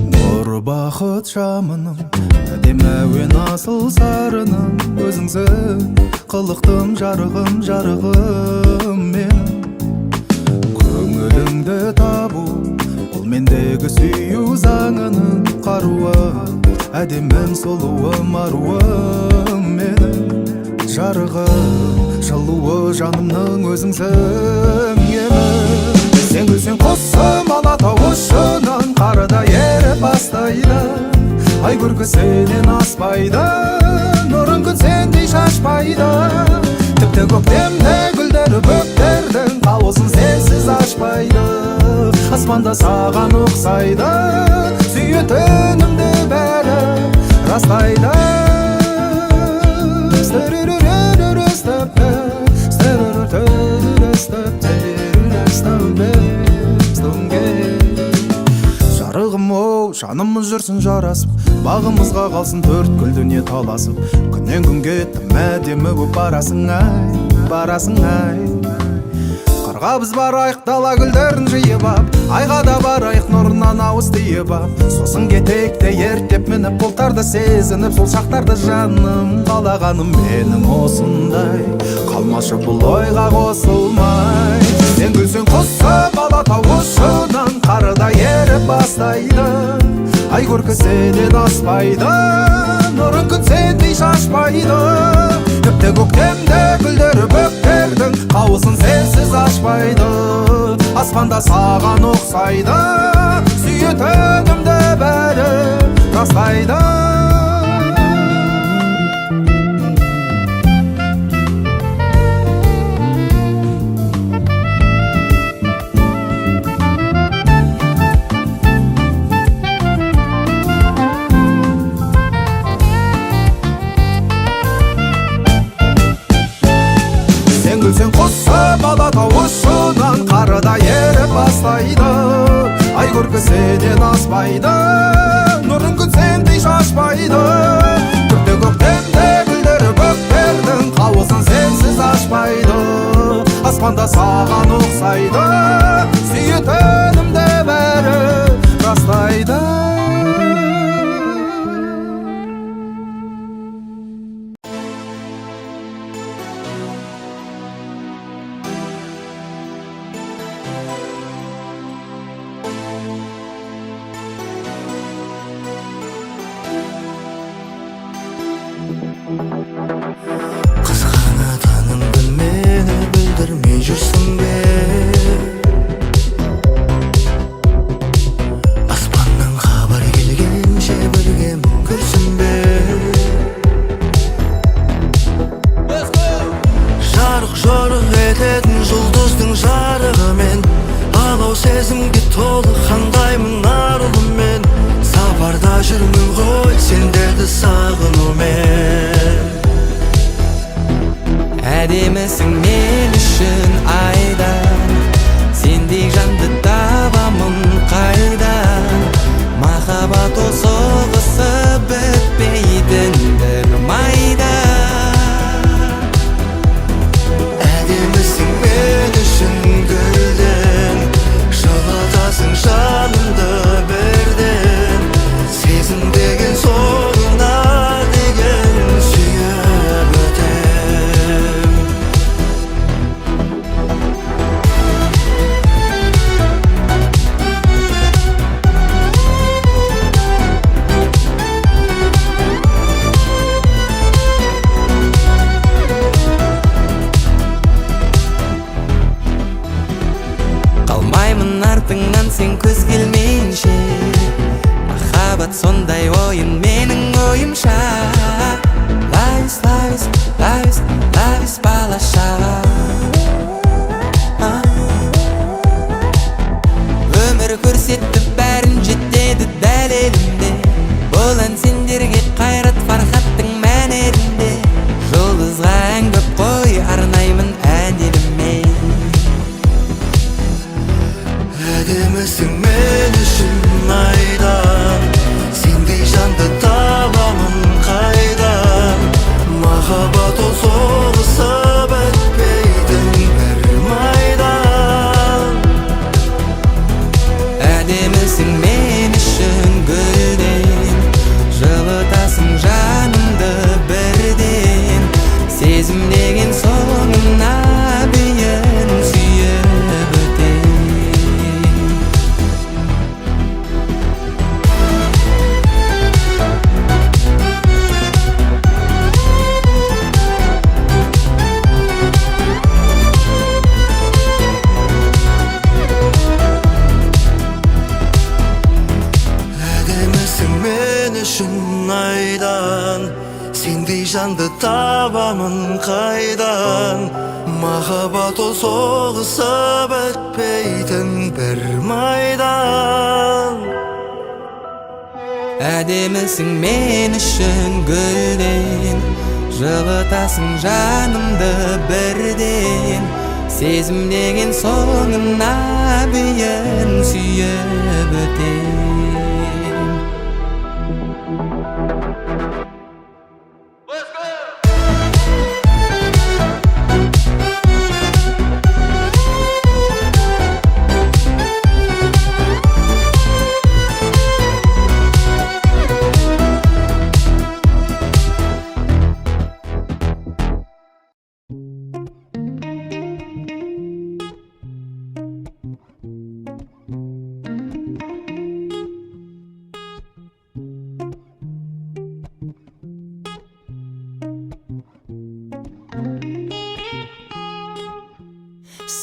Нұр бақыт шамының әдемі әуен асыл сарының өзіңсің қылықтым жарығым менің көңіліңді табу ол мендегі сүю заңының қаруы әдемім сұлуым аруым менің жарығым жылуы жанымның өзіңсің емін сен күлсең құсым алатау ұшынан қарада еріп бастайды ай көркісінен аспайды нұрын күн сендей шашпайды тіпті көктемде гүлдері бөктердің қауызын сенсіз ашпайды аспанда саған ұқсайды сүйетінімді бәрі растайды жарығым оу жанымыз жүрсін жарасып бағымызға қалсын төрт гүл дүние таласып күннен күнге тым әдемі боп барасың ай қырға біз барайық дала гүлдерін жиып ап айға да барайық нұрынан ауыз тиіп ап сосын кетейік те ерттеп мініп бұлттарды сезініп сол шақтарды жаным қалағаным менің осындай қалмашы бұл ойға қосылмай сен күлсең құсым алатау ұшынан қарыда еріп бастайды ай көркісінен аспайды нұрын күн сендей шашпайды тіпті көктемде гүлдері бөктердің қауызын сенсіз ашпайды аспанда саған ұқсайды сүйетінімді бәрі растайды күлсең құсым алатау ұшынан қарыда еріп бастайды ай көркісінен аспайды нұрын күн сендей шашпайды тіпті көктемде гүлдері бөктердің қауызын сенсіз ашпайды аспанда саған ұқсайды сүйетінімді бәрі растайды қызғанатыныңды мені білдірмей жүрсің бе жанды табамын қайдан? Махаббат ол соғысып өтпейтін бір майдан. Әдемісің мен үшін гүлден, жылытасың жанымды бірден. Сезім деген соңына бейін сүйіп өтем.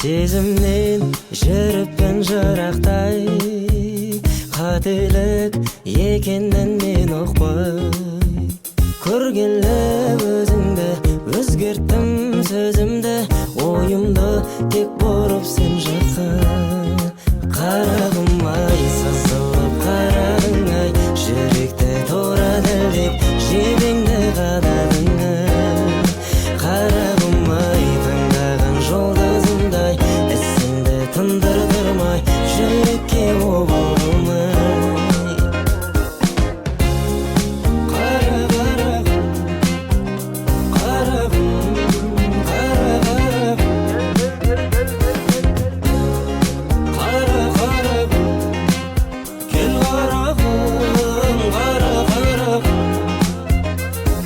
Сезімнен жүріппін жырақтай, қателік екенін мен ұқпай. Көргелі өзіңді, өзгерттім сөзімді, ойымды тек бұрып сен жаққа. Қарағым ай, сасылып қарадың ай, жүректі тура дәлдеп жебеңді қададың ай. Қарағым ай, таңдаған жолдызымдай, ісіңді тындырдырмай, жүрекке обалдым ай.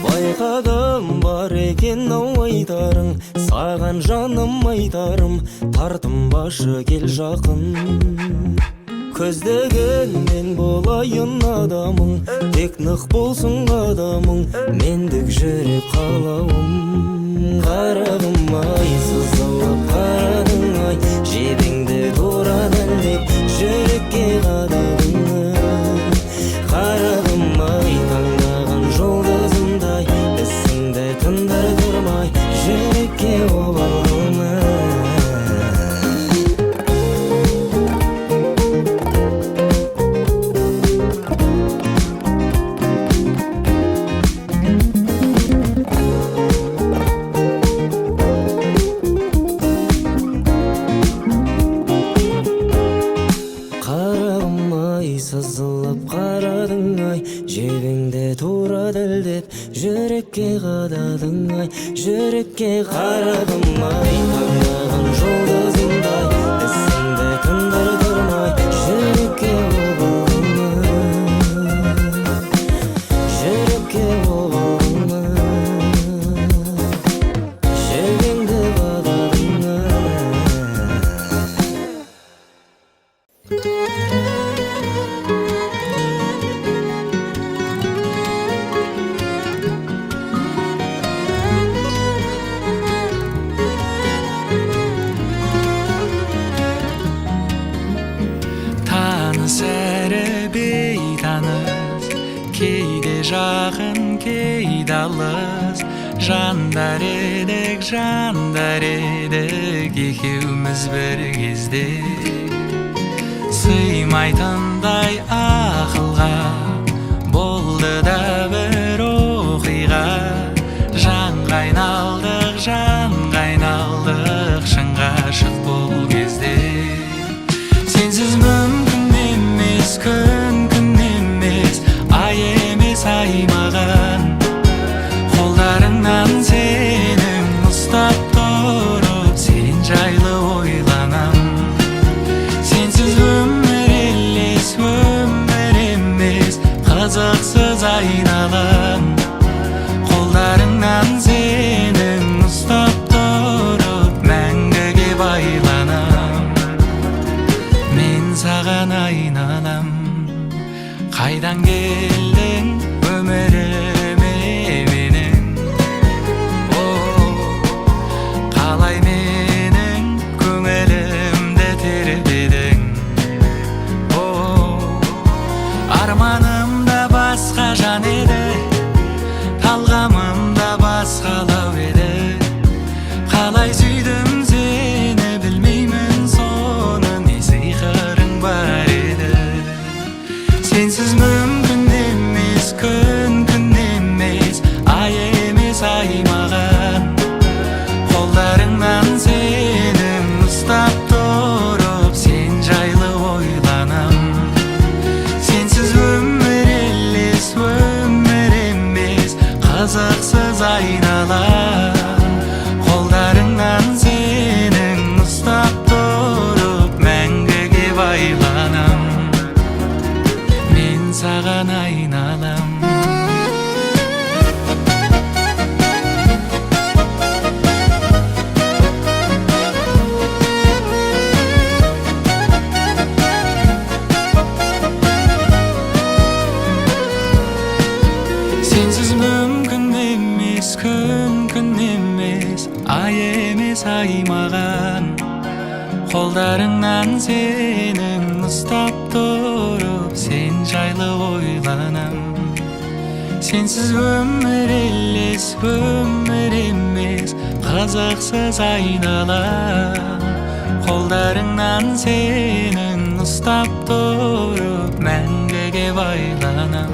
Байқадым бар екен ау айтарың, саған жаным айтарым, тартынбашы кел жақын. Көздегенмен болайын адамың, тек нық болсын қадамың, мендік жүрек қалауым. Қарағым ай, сызылып қарадың ай, жебеңді тура дәлдеп жүрекке қададың ай. Қарағым ай, таңдаған жолдызымдай, ісіңді тындырдырмай, жүрекке обалдым ай. Қарағым ай, сызылып қарадың ай, жебеңді тура дәлдеп жүрекке қададың ай. Жүрекке қарағым ай, таңдаған жолдызымдай, ісіңді тындырдырмай, жүрекке обалдым ай. Жүрекке обалдым ай, жебеңді қададың ай. Таныс әрі бейтаныс, кейде жақын кейде алыс. Жандар едік екеуміз бір кезде. Сыймайтындай ақылға болды да бір оқиға. Жанға айналдық, шын ғашық бұл кезде. Сенсіз мүмкін емес, күн емес, ай емес ай маған. Қолдарыңнан сенің ұстап тұрып, сен жайлы ойланам. Сенсіз өмір емес, қызықсыз айналам. Қолдарыңнан сенің ұстап тұрып, мәңгіге байланам. Мен саған айналам. Қайдан келдің өміріме менің? Қалай менің көңілімді тербедің? Арманымда басқа жан еді, талғамымда казаксыз айналам. Қолдарыңнан сенің ұстап тұрып мәңгіге байланам. Мен саған айналам. Сенсіз мүмкін емес, күн емес, ай емес ай маған. Қолдарыңнан сенің ұстап тұрып, сен жайлы ойланам. Сенсіз өмір елес, өмір емес, қазақсыз айналам. Қолдарыңнан сенің ұстап тұрып, мәңгіге байланам.